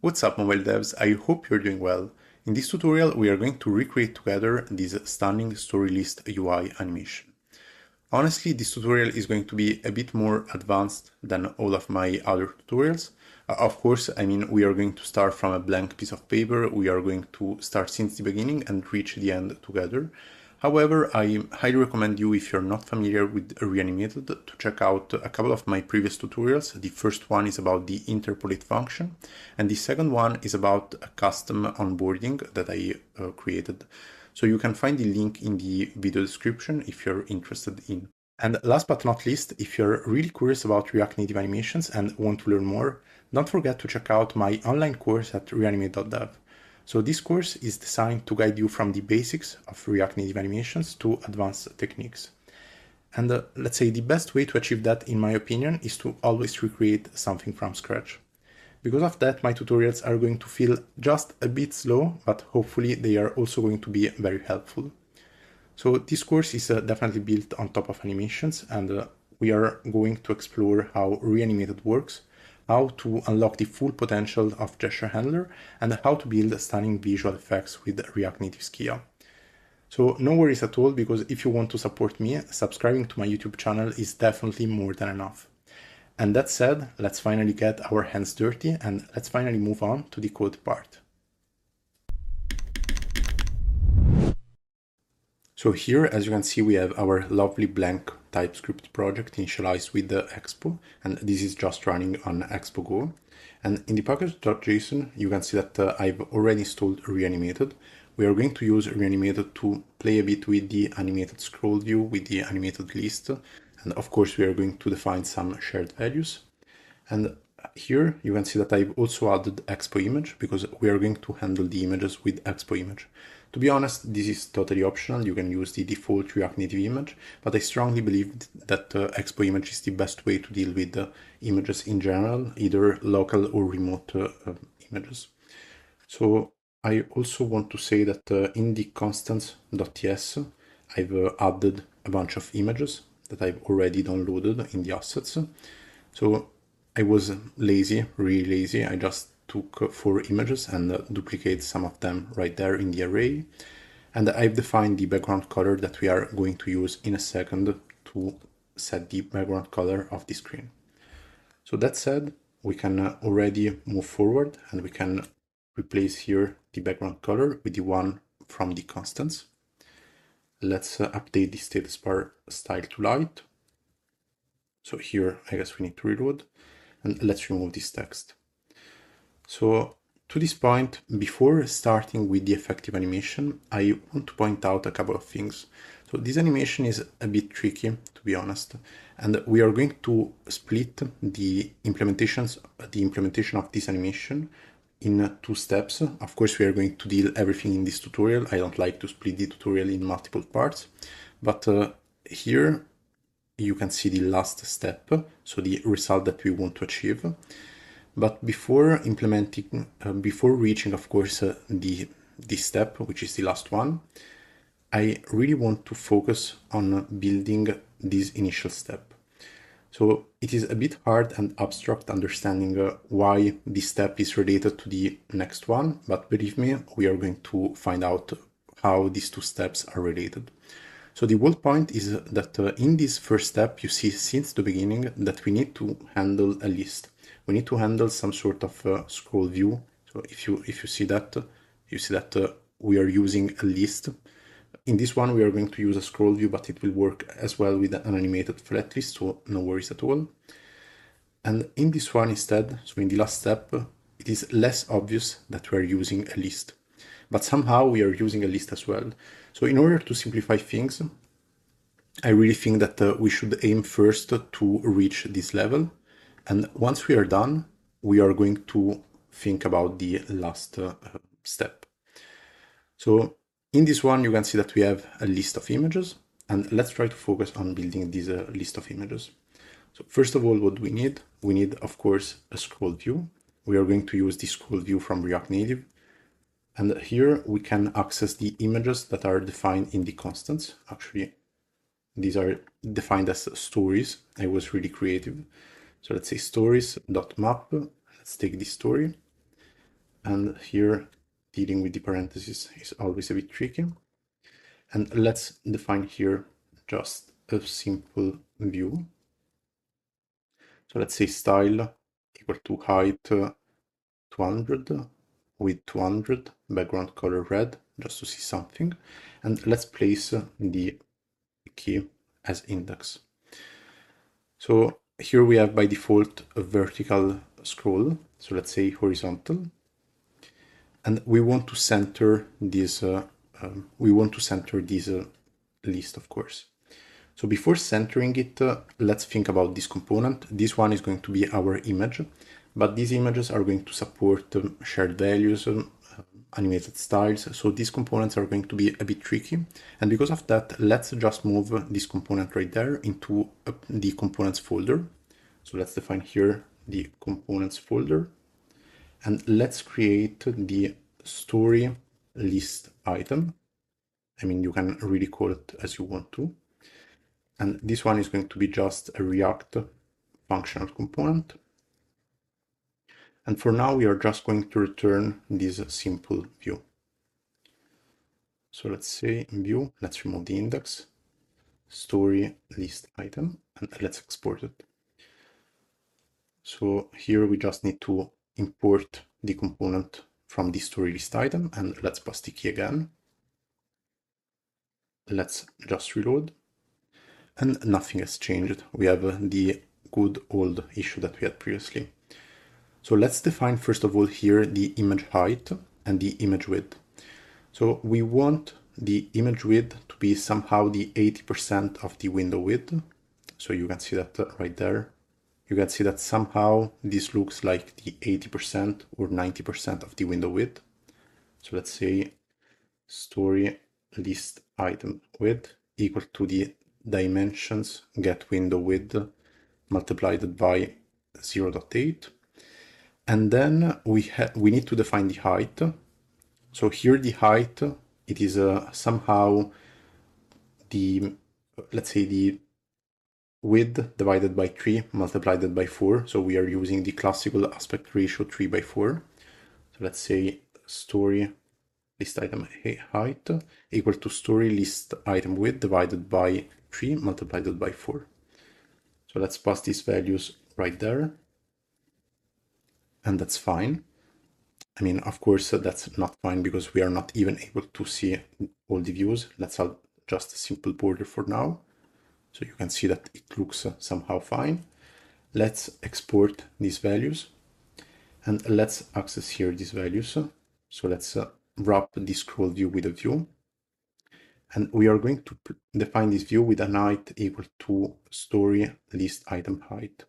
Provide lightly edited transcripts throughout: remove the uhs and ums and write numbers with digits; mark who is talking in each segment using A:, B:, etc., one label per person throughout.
A: What's up, mobile devs? I hope you're doing well. In this tutorial, we are going to recreate together this stunning story list UI animation. Honestly, this tutorial is going to be a bit more advanced than all of my other tutorials. Of course, we are going to start from a blank piece of paper. We are going to start since the beginning and reach the end together. However, I highly recommend you, if you're not familiar with Reanimated, to check out a couple of my previous tutorials. The first one is about the interpolate function, and the second one is about a custom onboarding that I created. So you can find the link in the video description if you're interested in. And last but not least, if you're really curious about React Native animations and want to learn more, don't forget to check out my online course at reanimate.dev. So this course is designed to guide you from the basics of React Native animations to advanced techniques. And let's say the best way to achieve that, in my opinion, is to always recreate something from scratch. Because of that, my tutorials are going to feel just a bit slow, but hopefully they are also going to be very helpful. So this course is definitely built on top of animations, and we are going to explore how Reanimated works, how to unlock the full potential of Gesture Handler, and how to build stunning visual effects with React Native Skia. So no worries at all, because if you want to support me, subscribing to my YouTube channel is definitely more than enough. And that said, let's finally get our hands dirty and let's finally move on to the code part. So here, as you can see, we have our lovely blank TypeScript project initialized with the Expo, and this is just running on Expo Go. And in the package.json, you can see that I've already installed Reanimated. We are going to use Reanimated to play a bit with the animated scroll view, with the animated list, and of course we are going to define some shared values. And here you can see that I've also added Expo image because we are going to handle the images with Expo image. To be honest, this is totally optional. You can use the default React Native image, but I strongly believe that Expo image is the best way to deal with images in general, either local or remote images. So I also want to say that in the constants.ts, I've added a bunch of images that I've already downloaded in the assets. So I was lazy, really lazy. I just took 4 images and duplicated some of them right there in the array. And I've defined the background color that we are going to use in a second to set the background color of the screen. So that said, we can already move forward and we can replace here the background color with the one from the constants. Let's update the status bar style to light. So here, I guess we need to reload, and let's remove this text. So to this point, before starting with the effective animation, I want to point out a couple of things. So this animation is a bit tricky, to be honest, and we are going to split the implementation of this animation in 2 steps. Of course, we are going to deal everything in this tutorial. I don't like to split the tutorial in multiple parts, but here you can see the last step, so the result that we want to achieve. But before implementing, before reaching, of course, this step, which is the last one, I really want to focus on building this initial step. So it is a bit hard and abstract understanding why this step is related to the next one, but believe me, we are going to find out how these 2 steps are related. So the whole point is that in this first step, you see since the beginning that we need to handle a list. We need to handle some sort of scroll view. So if you see that, you see that we are using a list. In this one, we are going to use a scroll view, but it will work as well with an animated flat list, so no worries at all. And in this one instead, so in the last step, it is less obvious that we are using a list, but somehow we are using a list as well. So in order to simplify things, I really think that we should aim first to reach this level. And once we are done, we are going to think about the last step. So in this one, you can see that we have a list of images, and let's try to focus on building this list of images. So first of all, what we need, of course, a scroll view. We are going to use the scroll view from React Native. And here we can access the images that are defined in the constants. Actually, these are defined as stories. I was really creative. So let's say stories.map. Let's take this story. And here, dealing with the parentheses is always a bit tricky. And let's define here just a simple view. So let's say style equal to height 200, width 200, background color red, just to see something. And let's place the key as index. So here we have by default a vertical scroll. So let's say horizontal. And we want to center this. List, of course. So before centering it, let's think about this component. This one is going to be our image, but these images are going to support shared values, animated styles. So these components are going to be a bit tricky. And because of that, let's just move this component right there into the components folder. So let's define here the components folder. And let's create the story list item. I mean, you can really call it as you want to. And this one is going to be just a React functional component. And for now, we are just going to return this simple view. So let's say view, let's remove the index, story list item, and let's export it. So here we just need to import the component from the story list item, and let's pass the key again. Let's just reload. And nothing has changed. We have the good old issue that we had previously. So let's define first of all here the image height and the image width. So we want the image width to be somehow the 80% of the window width. So you can see that right there. You can see that somehow this looks like the 80% or 90% of the window width. So let's say story list item width equal to the dimensions get window width multiplied by 0.8. And then we need to define the height. So here the height, it is somehow the, let's say the width divided by 3 multiplied by 4. So we are using the classical aspect ratio 3/4. So let's say story list item height equal to story list item width divided by 3 multiplied by 4. So let's pass these values right there. And that's fine. I mean, of course, that's not fine because we are not even able to see all the views. Let's have just a simple border for now. So you can see that it looks somehow fine. Let's export these values and let's access here these values. So let's wrap this scroll view with a view. And we are going to define this view with an height equal to story list item height.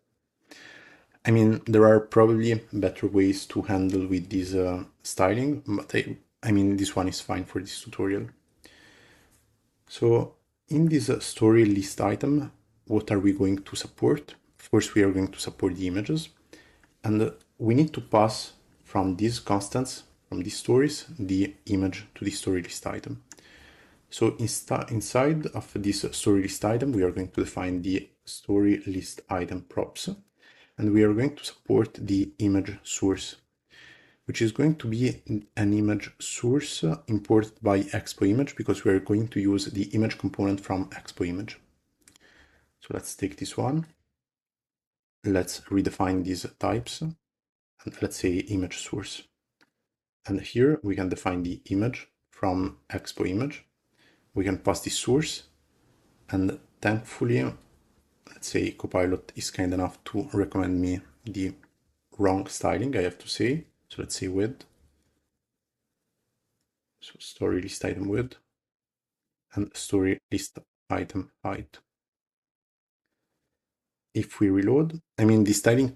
A: I mean, there are probably better ways to handle with this styling, but I mean, this one is fine for this tutorial. So in this story list item, what are we going to support? Of course, we are going to support the images, and we need to pass from these constants, from these stories, the image to the story list item. So inside of this story list item, we are going to define the story list item props, and we are going to support the image source, which is going to be an image source imported by Expo image because we are going to use the image component from Expo image. So let's take this one. Let's redefine these types and let's say image source. And here we can define the image from Expo image. We can pass the source, and thankfully, let's say Copilot is kind enough to recommend me the wrong styling, I have to say. So let's say width. So story list item width and story list item height. If we reload, I mean, the styling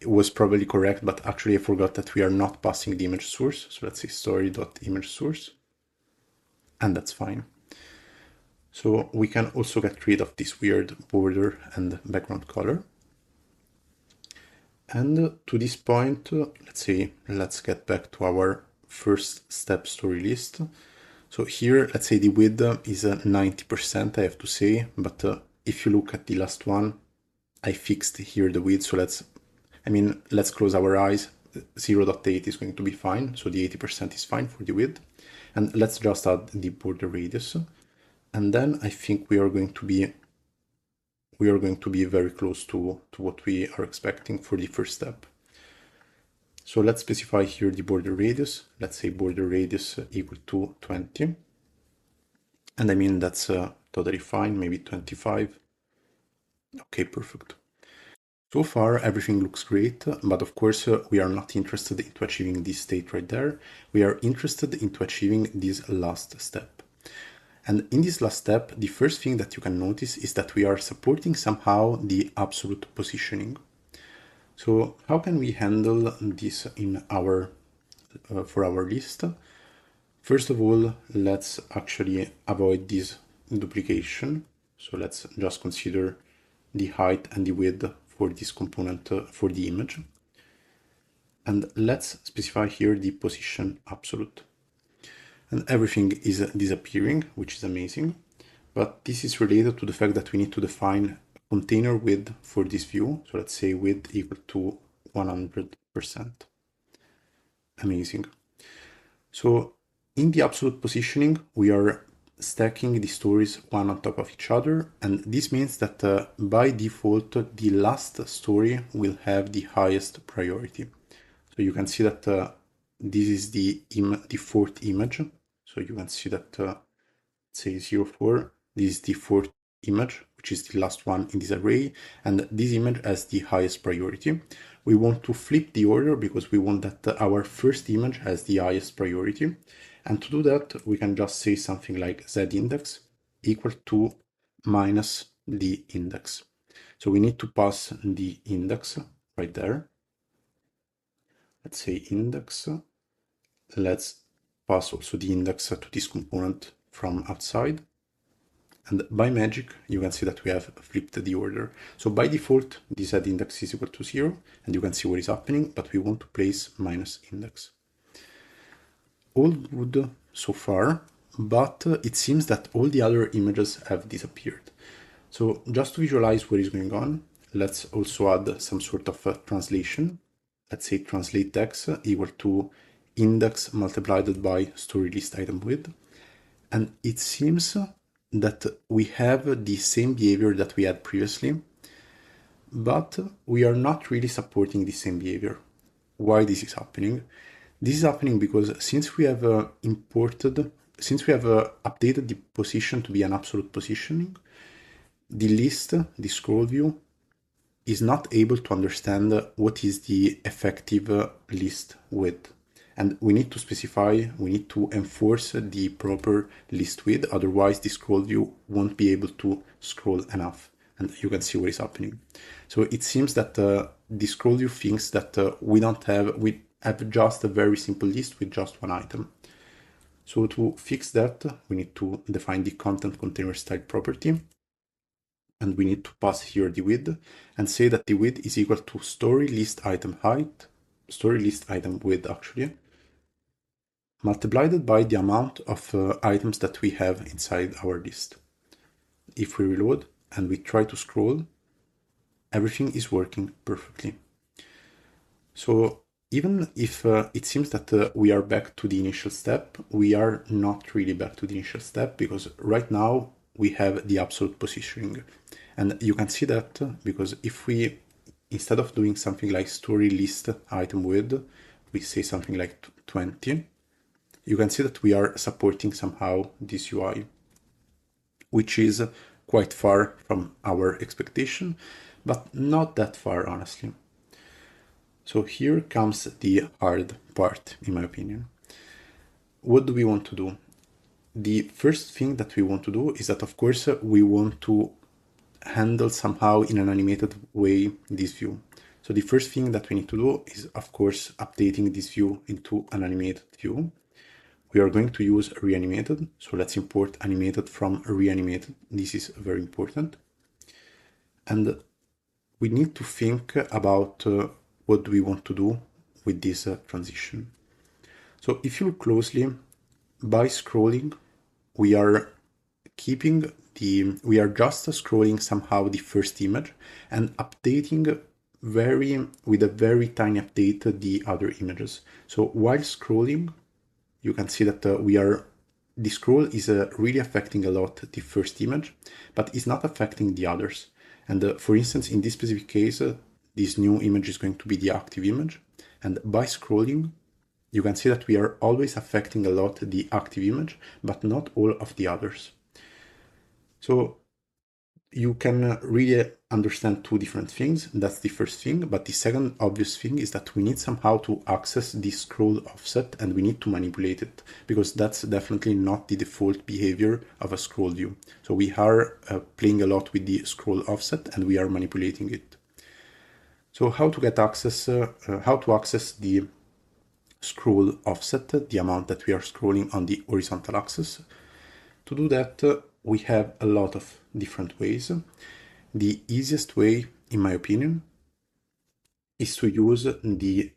A: was probably correct, but actually I forgot that we are not passing the image source. So let's say story.imageSource, and that's fine. So we can also get rid of this weird border and background color. And to this point, let's get back to our first step story list. So here, let's say the width is 90%, I have to say, but if you look at the last one, I fixed here the width. So let's close our eyes. 0.8 is going to be fine. So the 80% is fine for the width. And let's just add the border radius. And then I think we are going to be very close to what we are expecting for the first step. So let's specify here the border radius. Let's say border radius equal to 20. And I mean, that's totally fine, maybe 25. Okay, perfect. So far, everything looks great, but of course, we are not interested in achieving this state right there. We are interested in achieving this last step. And in this last step, the first thing that you can notice is that we are supporting somehow the absolute positioning. So how can we handle this in our for our list? First of all, let's actually avoid this duplication. So let's just consider the height and the width for this component for the image. And let's specify here the position absolute. And everything is disappearing, which is amazing. But this is related to the fact that we need to define container width for this view. So let's say width equal to 100%. Amazing. So in the absolute positioning, we are stacking the stories one on top of each other. And this means that by default, the last story will have the highest priority. So you can see that this is the fourth image. So you can see that, say 04, this is the fourth image, which is the last one in this array. And this image has the highest priority. We want to flip the order because we want that our first image has the highest priority. And to do that, we can just say something like z index equal to minus the index. So we need to pass the index right there. Let's say index. Let's pass also the index to this component from outside. And by magic, you can see that we have flipped the order. So by default, the z index is equal to 0, and you can see what is happening, but we want to place minus index. All good so far, but it seems that all the other images have disappeared. So just to visualize what is going on, let's also add some sort of translation. Let's say translate text equal to index multiplied by story list item width. And it seems that we have the same behavior that we had previously, but we are not really supporting the same behavior. Why this is happening? This is happening because since we have updated the position to be an absolute positioning, the list, the scroll view, is not able to understand what is the effective list width. And we need to specify, we need to enforce the proper list width, otherwise the scroll view won't be able to scroll enough. And you can see what is happening. So it seems that the scroll view thinks that we have just a very simple list with just one item. So to fix that, we need to define the content container style property. And we need to pass here the width and say that the width is equal to story list item height, story list item width actually, multiplied by the amount of items that we have inside our list. If we reload and we try to scroll, everything is working perfectly. So even if it seems that we are back to the initial step, we are not really back to the initial step because right now we have the absolute positioning. And you can see that because if we, instead of doing something like story list item width, we say something like 20, you can see that we are supporting somehow this UI, which is quite far from our expectation, but not that far, honestly. So here comes the hard part, in my opinion. What do we want to do? The first thing that we want to do is that, of course, we want to handle somehow in an animated way this view. So the first thing that we need to do is, of course, updating this view into an animated view. We are going to use Reanimated. So let's import animated from Reanimated. This is very important. And we need to think about what do we want to do with this transition. So if you look closely, by scrolling, we are just scrolling somehow the first image and updating with a very tiny update the other images. So while scrolling, you can see that the scroll is really affecting a lot the first image, but it's not affecting the others. And for instance, in this specific case, this new image is going to be the active image. And by scrolling, you can see that we are always affecting a lot the active image, but not all of the others. So you can really understand two different things. That's the first thing. But the second obvious thing is that we need somehow to access this scroll offset and we need to manipulate it, because that's definitely not the default behavior of a scroll view. So we are playing a lot with the scroll offset and we are manipulating it. So how to get access, how to access the scroll offset, the amount that we are scrolling on the horizontal axis. To do that, we have a lot of different ways. The easiest way, in my opinion, is to use the,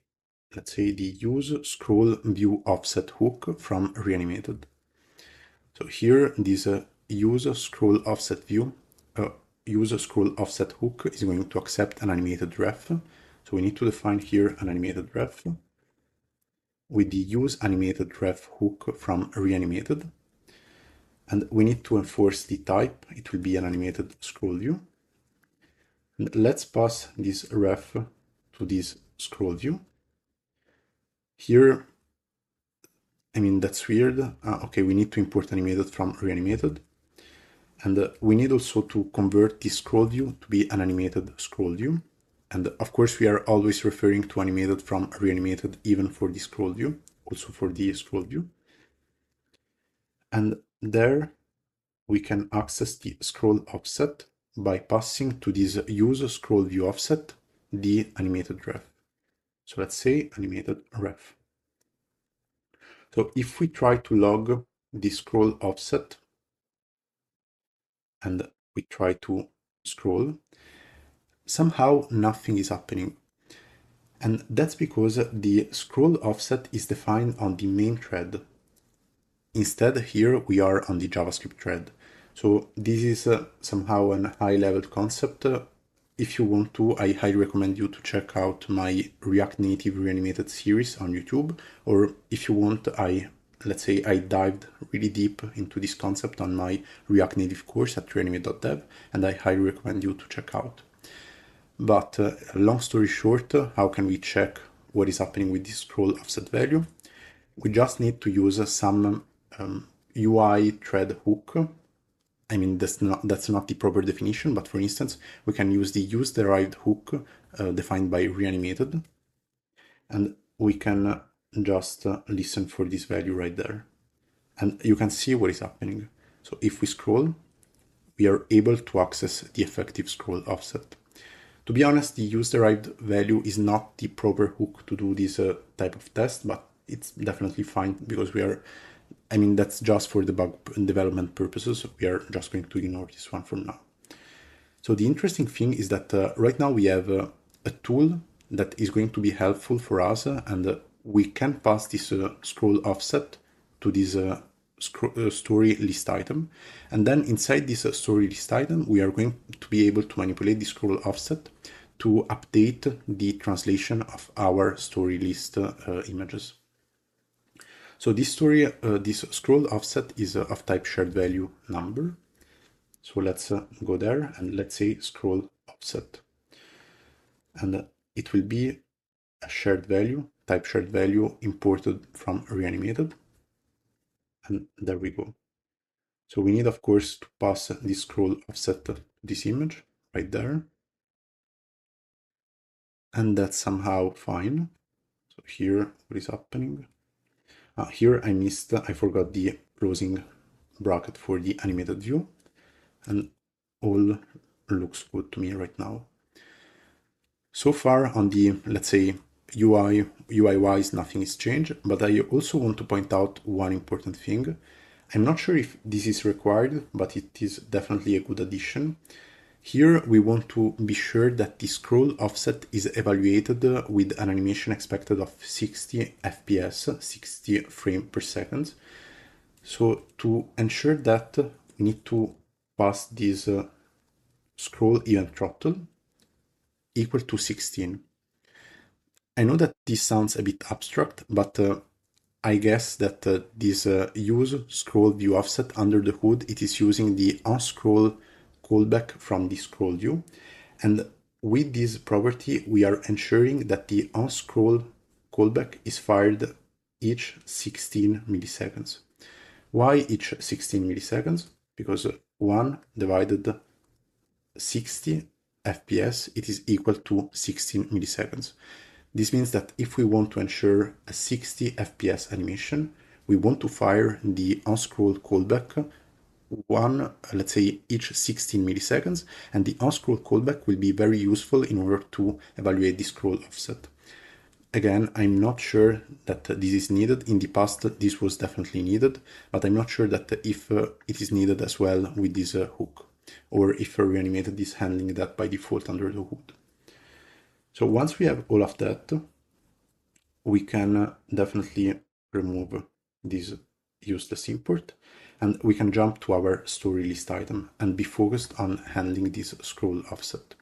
A: let's say, the use scroll view offset hook from Reanimated. So here, this use scroll offset view, use scroll offset hook is going to accept an animated ref. So we need to define here an animated ref with the use animated ref hook from Reanimated. And we need to enforce the type. It will be an animated scroll view. And let's pass this ref to this scroll view. Here, I mean, that's weird. Okay, we need to import animated from Reanimated. And we need also to convert this scroll view to be an animated scroll view. And of course, we are always referring to animated from Reanimated, even for the scroll view, also for the scroll view. And there we can access the scroll offset by passing to this use scroll view offset the animated ref. So let's say animated ref. So if we try to log the scroll offset and we try to scroll, somehow nothing is happening. And that's because the scroll offset is defined on the main thread. Instead, here we are on the JavaScript thread. So this is somehow a high-level concept. If you want to, I highly recommend you to check out my React Native Reanimated series on YouTube. Or if you want, let's say I dived really deep into this concept on my React Native course at reanimate.dev, and I highly recommend you to check out. But long story short, how can we check what is happening with this scroll offset value? We just need to use some UI thread hook. I mean, that's not the proper definition, but for instance, we can use the use derived hook defined by Reanimated, and we can just listen for this value right there. And you can see what is happening. So if we scroll, we are able to access the effective scroll offset. To be honest, the use derived value is not the proper hook to do this type of test, but it's definitely fine because that's just for debug development purposes. We are just going to ignore this one for now. So the interesting thing is that right now we have a tool that is going to be helpful for us, and we can pass this scroll offset to this story list item. And then inside this story list item, we are going to be able to manipulate the scroll offset to update the translation of our story list images. So this scroll offset is of type shared value number. So let's go there and let's say scroll offset. And it will be a shared value, type shared value imported from Reanimated. And there we go. So we need, of course, to pass this scroll offset to this image right there. And that's somehow fine. So here, what is happening? Here I forgot the closing bracket for the animated view, and all looks good to me right now. So far on the, let's say, UI wise, nothing is changed, but I also want to point out one important thing. I'm not sure if this is required, but it is definitely a good addition. Here we want to be sure that the scroll offset is evaluated with an animation expected of 60 FPS, 60 frames per second. So to ensure that, we need to pass this scroll event throttle equal to 16. I know that this sounds a bit abstract, but I guess that this use scroll view offset under the hood, it is using the onScroll callback from the scroll view. And with this property, we are ensuring that the onScroll callback is fired each 16 milliseconds. Why each 16 milliseconds? Because 1 divided 60 FPS, it is equal to 16 milliseconds. This means that if we want to ensure a 60 FPS animation, we want to fire the onScroll callback let's say each 16 milliseconds, and the onScroll callback will be very useful in order to evaluate the scroll offset. Again, I'm not sure that this is needed. In the past, this was definitely needed, but I'm not sure that if it is needed as well with this hook, or if Reanimated is handling that by default under the hood. So once we have all of that, we can definitely remove this useless import, and we can jump to our story list item and be focused on handling this scroll offset.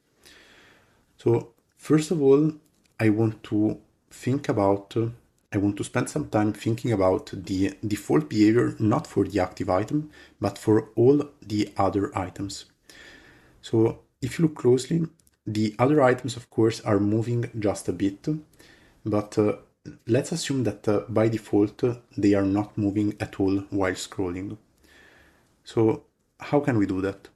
A: So first of all, I want to spend some time thinking about the default behavior, not for the active item, but for all the other items. So if you look closely, the other items, of course, are moving just a bit, but let's assume that by default, they are not moving at all while scrolling. So how can we do that?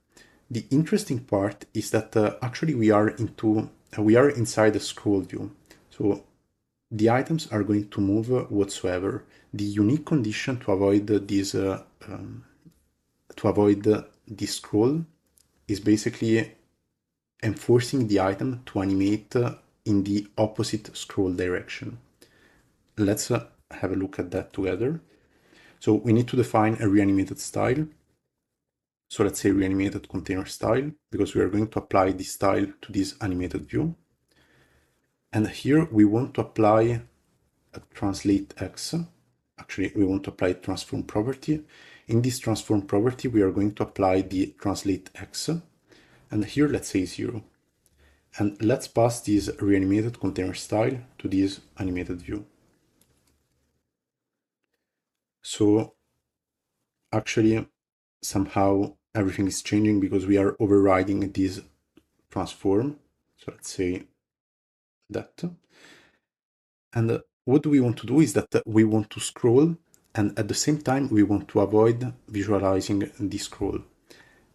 A: The interesting part is that actually we are inside the scroll view. So the items are going to move whatsoever. The unique condition to avoid this scroll is basically enforcing the item to animate in the opposite scroll direction. Let's have a look at that together. So we need to define a reanimated style. So let's say reanimated container style, because we are going to apply this style to this animated view. And here we want to apply a translate X. Actually, we want to apply transform property. In this transform property, we are going to apply the translate X. And here, let's say 0. And let's pass this reanimated container style to this animated view. So actually, somehow everything is changing because we are overriding this transform. So let's say that. And what we want to do is that we want to scroll, and at the same time, we want to avoid visualizing the scroll.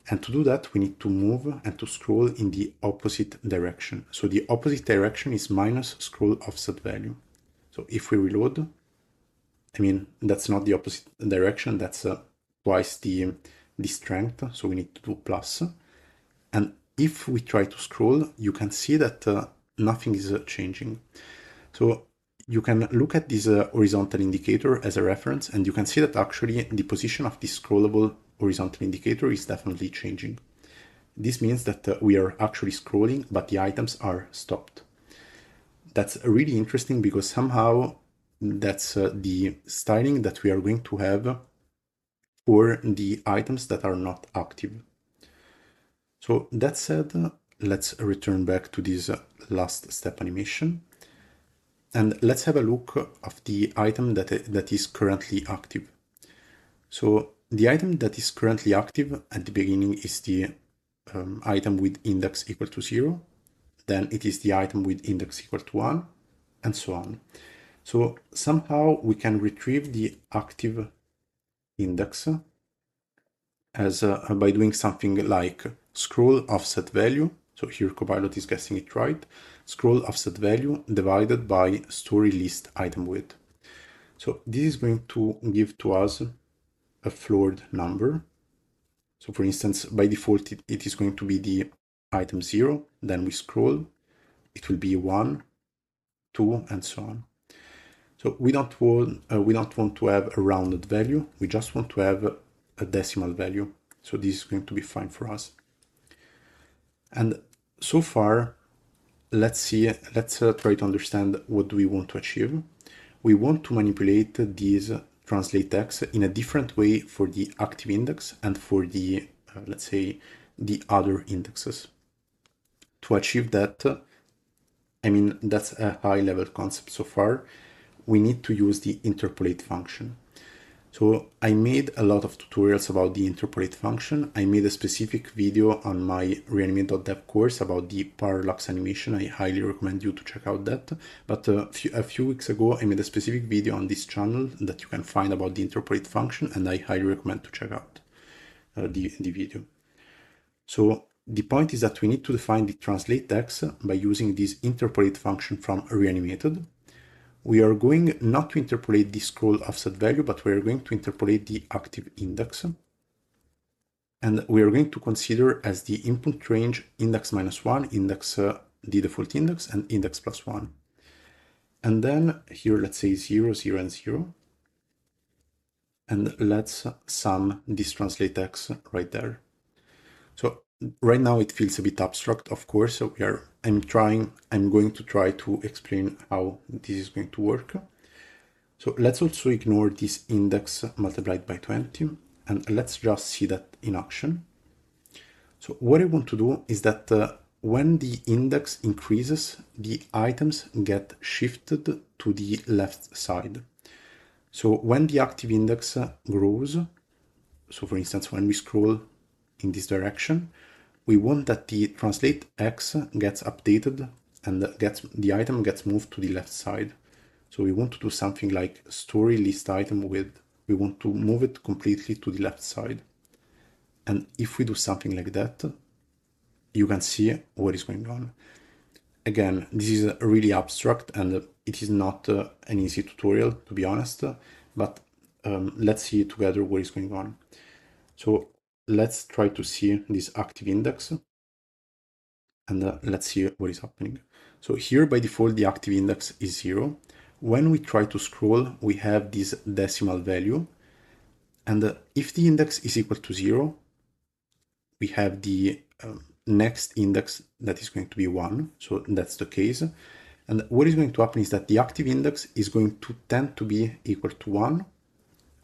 A: And to do that, we need to move and to scroll in the opposite direction. So the opposite direction is minus scroll offset value. So if we reload, I mean, that's not the opposite direction, that's twice the strength, so we need to do plus. And if we try to scroll, you can see that nothing is changing. So you can look at this horizontal indicator as a reference, and you can see that actually the position of this scrollable horizontal indicator is definitely changing. This means that we are actually scrolling, but the items are stopped. That's really interesting because somehow that's the styling that we are going to have for the items that are not active. So that said, let's return back to this last step animation. And let's have a look of the item that is currently active. So the item that is currently active at the beginning is the item with index equal to 0. Then it is the item with index equal to 1, and so on. So somehow we can retrieve the active index as by doing something like scroll offset value. So here Copilot is guessing it right. Scroll offset value divided by story list item width. So this is going to give to us a floored number. So for instance, by default, it is going to be the item 0. Then we scroll, it will be 1, 2, and so on. So we don't want to have a rounded value. We just want to have a decimal value. So this is going to be fine for us. And so far, let's try to understand what do we want to achieve. We want to manipulate this translate X in a different way for the active index and for the, let's say, the other indexes. To achieve that, I mean, that's a high level concept so far. We need to use the interpolate function. So I made a lot of tutorials about the interpolate function. I made a specific video on my reanimate.dev course about the parallax animation. I highly recommend you to check out that. But a few weeks ago, I made a specific video on this channel that you can find about the interpolate function, and I highly recommend to check out the video. So the point is that we need to define the translate x by using this interpolate function from Reanimated. We are going not to interpolate the scroll offset value, but we are going to interpolate the active index. And we are going to consider as the input range index -1, index, the default index, and index +1. And then here, let's say 0, 0, and 0. And let's sum this translate x right there. So right now it feels a bit abstract, of course. So I'm going to try to explain how this is going to work. So let's also ignore this index multiplied by 20, and let's just see that in action. So what I want to do is that when the index increases, the items get shifted to the left side. So when the active index grows, so for instance, when we scroll in this direction, we want that the translate x gets updated and the item gets moved to the left side. So we want to do something like story list item width. We want to move it completely to the left side. And if we do something like that, you can see what is going on. Again, this is really abstract and it is not an easy tutorial, to be honest, but let's see together what is going on. So let's try to see this active index and let's see what is happening. So here by default, the active index is 0. When we try to scroll, we have this decimal value. And if the index is equal to 0, we have the next index that is going to be 1. So that's the case. And what is going to happen is that the active index is going to tend to be equal to 1.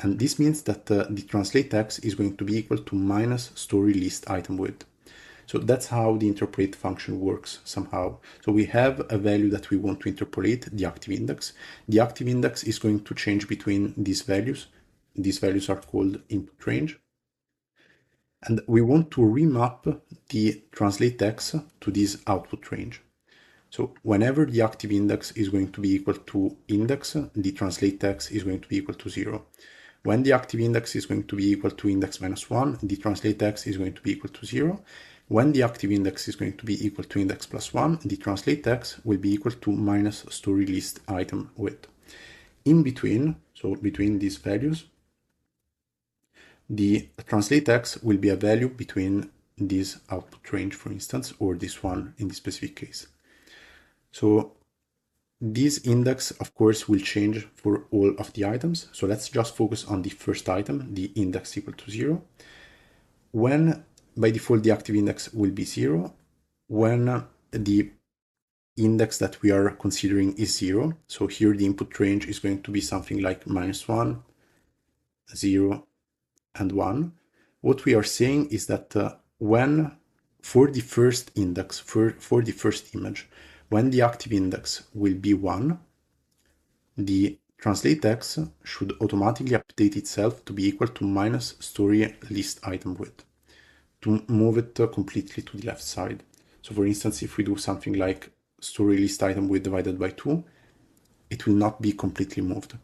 A: And this means that the translate x is going to be equal to minus story list item width. So that's how the interpolate function works somehow. So we have a value that we want to interpolate, the active index. The active index is going to change between these values. These values are called input range. And we want to remap the translate x to this output range. So whenever the active index is going to be equal to index, the translate x is going to be equal to 0. When the active index is going to be equal to index -1, the translate x is going to be equal to 0. When the active index is going to be equal to index +1, the translate x will be equal to minus story list item width. In between, so between these values, the translate x will be a value between this output range, for instance, or this one in this specific case. So this index, of course, will change for all of the items. So let's just focus on the first item, the index equal to 0. When by default the active index will be 0, when the index that we are considering is 0, so here the input range is going to be something like -1, 0, and 1. What we are saying is that when for the first index, for the first image, when the active index will be 1, the translate x should automatically update itself to be equal to minus story list item width to move it completely to the left side. So for instance, if we do something like story list item width divided by 2, it will not be completely moved.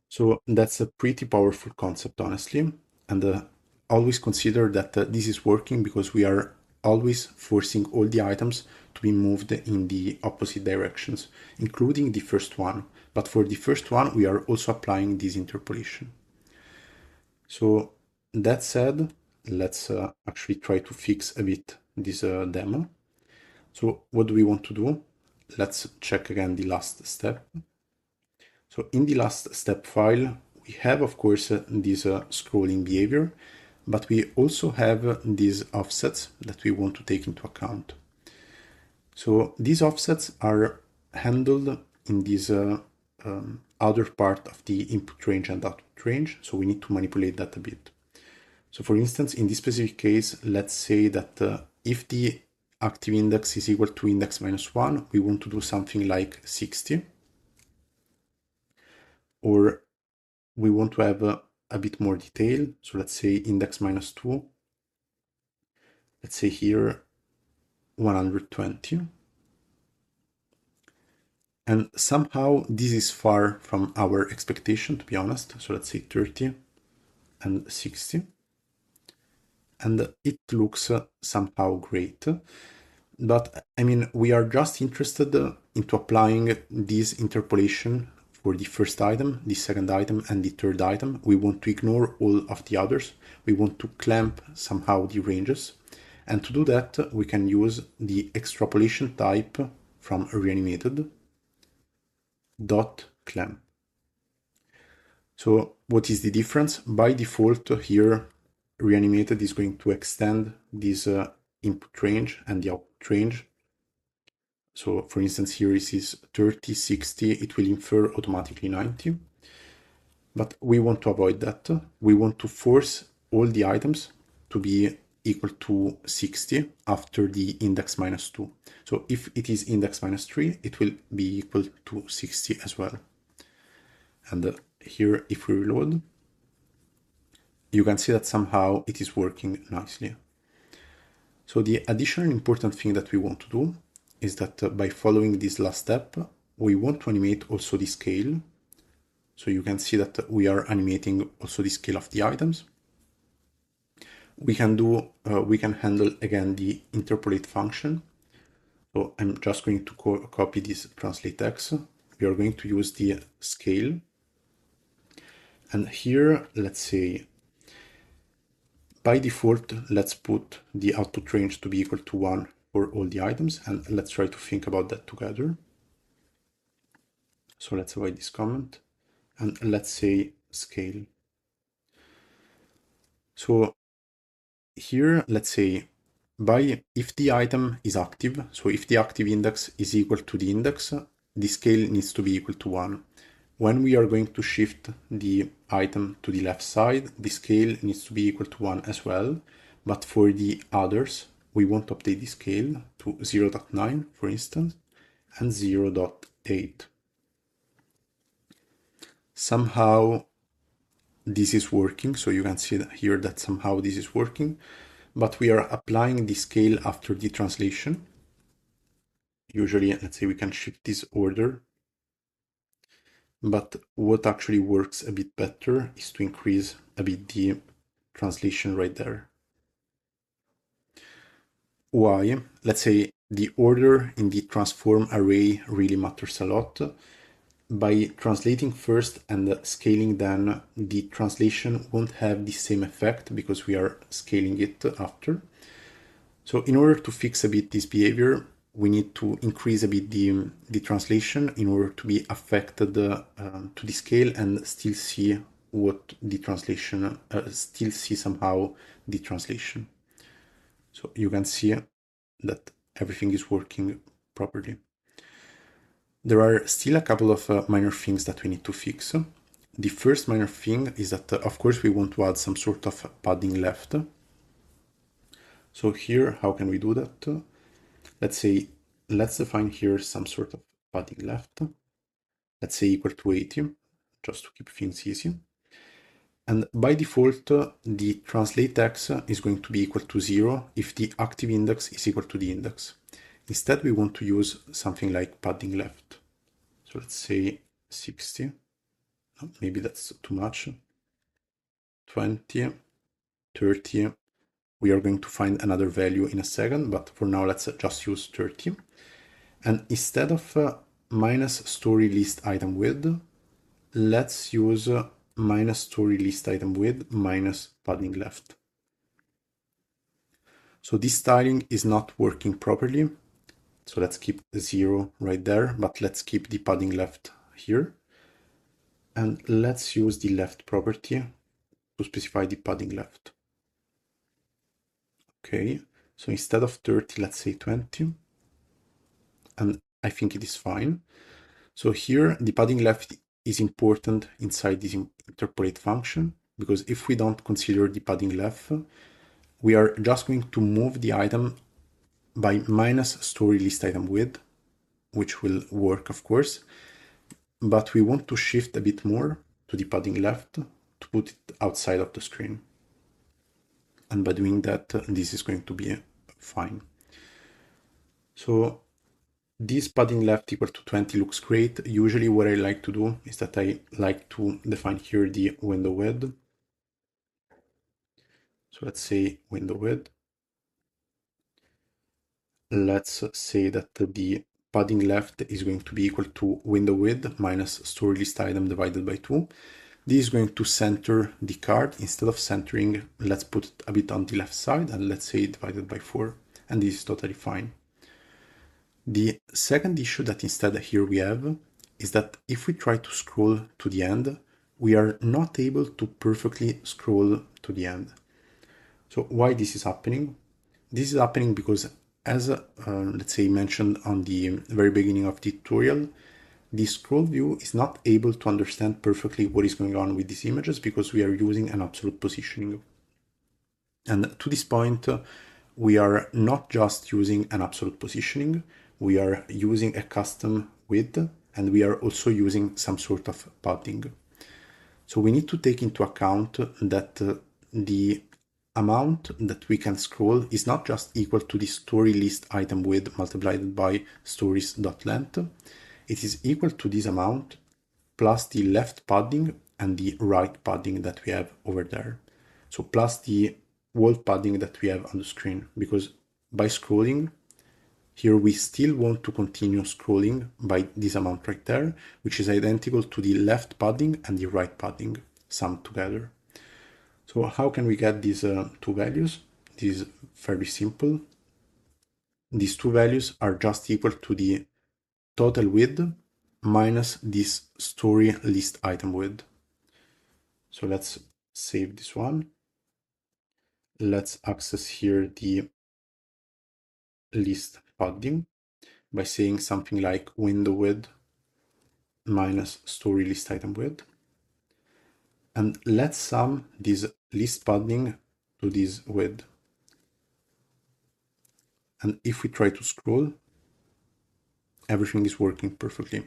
A: So that's a pretty powerful concept, honestly. And always consider that this is working because we are always forcing all the items to be moved in the opposite directions, including the first one. But for the first one, we are also applying this interpolation. So that said, let's actually try to fix a bit this demo. So what do we want to do? Let's check again the last step. So in the last step file, we have, of course, this scrolling behavior, but we also have these offsets that we want to take into account. So these offsets are handled in this other part of the input range and output range, so we need to manipulate that a bit. So for instance, in this specific case, let's say that if the active index is equal to index minus 1, we want to do something like 60. Or we want to have a bit more detail. So let's say index minus 2. Let's say here 120. And somehow this is far from our expectation, to be honest. So let's say 30 and 60. And it looks somehow great. But I mean, we are just interested into applying this interpolation for the first item, the second item, and the third item. We want to ignore all of the others. We want to clamp somehow the ranges. And to do that, we can use the extrapolation type from Reanimated dot clamp. So what is the difference? By default here, Reanimated is going to extend this input range and the output range. So for instance, here it is 30, 60, it will infer automatically 90. But we want to avoid that. We want to force all the items to be equal to 60 after the index minus 2. So if it is index minus 3, it will be equal to 60 as well. And here, if we reload, you can see that somehow it is working nicely. So the additional important thing that we want to do is that by following this last step, we want to animate also the scale. So you can see that we are animating also the scale of the items. We can handle again the interpolate function. So I'm just going to copy this translate x. We are going to use the scale. And here, let's say, by default, let's put the output range to be equal to 1 for all the items. And let's try to think about that together. So let's avoid this comment. And let's say scale. So here, let's say, if the item is active, so if the active index is equal to the index, the scale needs to be equal to 1. When we are going to shift the item to the left side, the scale needs to be equal to 1 as well. But for the others, we want to update the scale to 0.9, for instance, and 0.8. Somehow this is working, so you can see here that somehow this is working, but we are applying the scale after the translation. Usually, let's say we can shift this order, but what actually works a bit better is to increase a bit the translation right there. Why? Let's say the order in the transform array really matters a lot. By translating first and scaling then, the translation won't have the same effect because we are scaling it after. So in order to fix a bit this behavior, we need to increase a bit the translation in order to be affected to the scale and still see what the translation, still see somehow the translation. So you can see that everything is working properly. There are still a couple of minor things that we need to fix. The first minor thing is that, of course, we want to add some sort of padding left. So here, how can we do that? Let's define here some sort of padding left. Let's say equal to 80, just to keep things easy. And by default, the translate x is going to be equal to 0 if the active index is equal to the index. Instead, we want to use something like padding left. So let's say 60. No, maybe that's too much. 20, 30. We are going to find another value in a second, but for now, let's just use 30. And instead of minus story list item width, let's use minus story list item width minus padding left. So this styling is not working properly. So let's keep the 0 right there, but let's keep the padding left here. And let's use the left property to specify the padding left. Okay, so instead of 30, let's say 20. And I think it is fine. So here, the padding left is important inside this interpolate function, because if we don't consider the padding left, we are just going to move the item by minus story list item width, which will work, of course, but we want to shift a bit more to the padding left to put it outside of the screen. And by doing that, this is going to be fine. So this padding left equal to 20 looks great. Usually what I like to do is that I like to define here the window width. So let's say window width. Let's say that the padding left is going to be equal to window width minus story list item divided by 2. This is going to center the card. Instead of centering, let's put it a bit on the left side and let's say divided by 4. And this is totally fine. The second issue that instead here we have is that if we try to scroll to the end, we are not able to perfectly scroll to the end. So why this is happening? This is happening because as let's say mentioned on the very beginning of the tutorial, the scroll view is not able to understand perfectly what is going on with these images because we are using an absolute positioning. And to this point, we are not just using an absolute positioning, we are using a custom width, and we are also using some sort of padding. So we need to take into account that the amount that we can scroll is not just equal to the story list item width multiplied by stories.length. It is equal to this amount plus the left padding and the right padding that we have over there. So plus the wall padding that we have on the screen, because by scrolling, here we still want to continue scrolling by this amount right there, which is identical to the left padding and the right padding summed together. So how can we get these two values? This is very simple. These two values are just equal to the total width minus this story list item width. So let's save this one. Let's access here the list padding by saying something like window width minus story list item width. And let's sum this list padding to this width. And if we try to scroll, everything is working perfectly.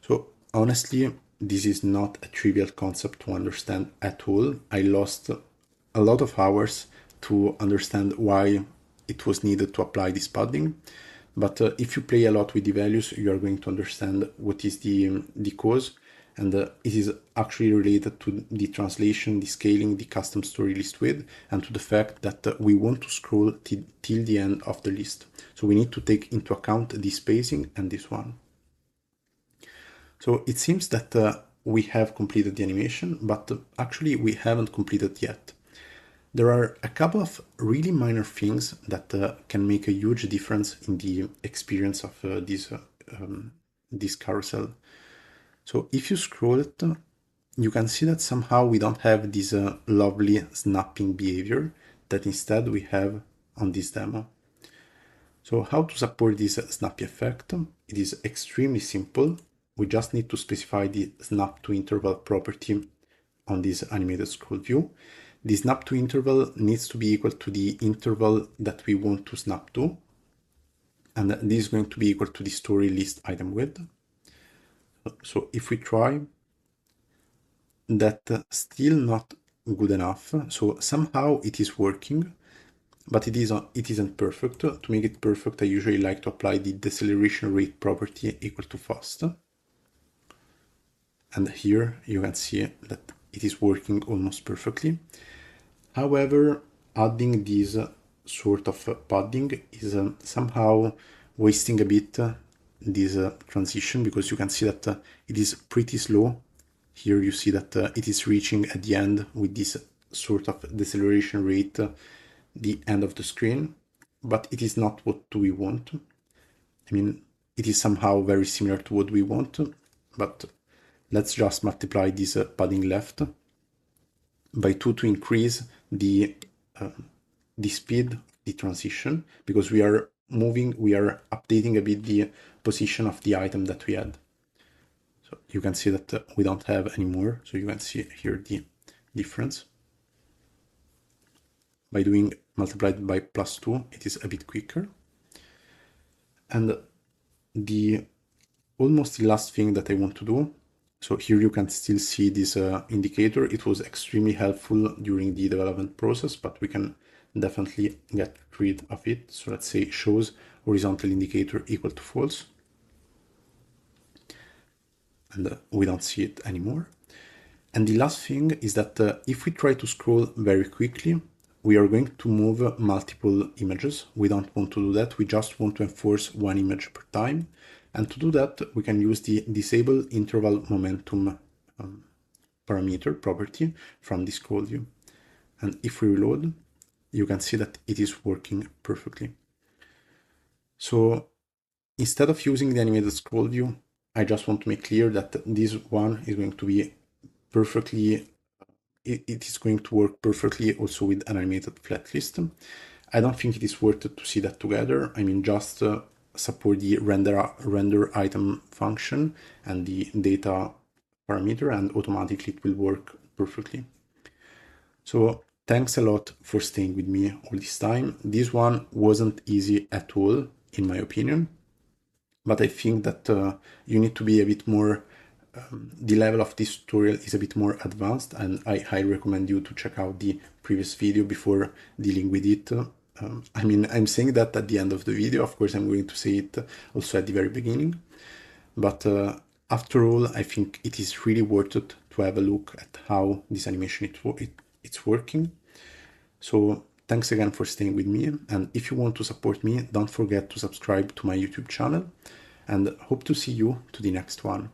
A: So honestly, this is not a trivial concept to understand at all. I lost a lot of hours to understand why it was needed to apply this padding. But if you play a lot with the values, you are going to understand what is the cause. And it is actually related to the translation, the scaling, the custom story list width, and to the fact that we want to scroll till the end of the list. So we need to take into account the spacing and this one. So it seems that we have completed the animation, but actually we haven't completed yet. There are a couple of really minor things that can make a huge difference in the experience of this carousel. So if you scroll it, you can see that somehow we don't have this lovely snapping behavior that instead we have on this demo. So how to support this snappy effect? It is extremely simple. We just need to specify the snap to interval property on this animated scroll view. The snap to interval needs to be equal to the interval that we want to snap to. And this is going to be equal to the story list item width. So if we try, that still not good enough. So somehow it is working, but it isn't perfect. To make it perfect, I usually like to apply the deceleration rate property equal to fast. And here you can see that it is working almost perfectly. However, adding this sort of padding is somehow wasting a bit this transition, because you can see that it is pretty slow. Here you see that it is reaching at the end with this sort of deceleration rate, the end of the screen, but it is not what we want. I mean, it is somehow very similar to what we want, but let's just multiply this padding left by 2 to increase the speed of the transition, because we are updating a bit the position of the item that we had. So you can see that we don't have any more. So you can see here the difference. By doing multiplied by +2, it is a bit quicker. And the almost the last thing that I want to do, so here you can still see this indicator. It was extremely helpful during the development process, but we can definitely get rid of it. So let's say shows horizontal indicator equal to false. And we don't see it anymore. And the last thing is that if we try to scroll very quickly, we are going to move multiple images. We don't want to do that. We just want to enforce one image per time. And to do that, we can use the disable interval momentum parameter property from the scroll view. And if we reload, you can see that it is working perfectly. So instead of using the animated scroll view, I just want to make clear that this one is going to be perfectly, it is going to work perfectly also with an animated flat list. I don't think it is worth it to see that together. I mean, just support the render item function and the data parameter, and automatically it will work perfectly. So thanks a lot for staying with me all this time. This one wasn't easy at all, in my opinion, but I think that you need to be a bit more, the level of this tutorial is a bit more advanced, and I highly recommend you to check out the previous video before dealing with it. I mean, I'm saying that at the end of the video. Of course, I'm going to say it also at the very beginning. But after all, I think it is really worth it to have a look at how this animation it's working. So thanks again for staying with me. And if you want to support me, don't forget to subscribe to my YouTube channel. And hope to see you to the next one.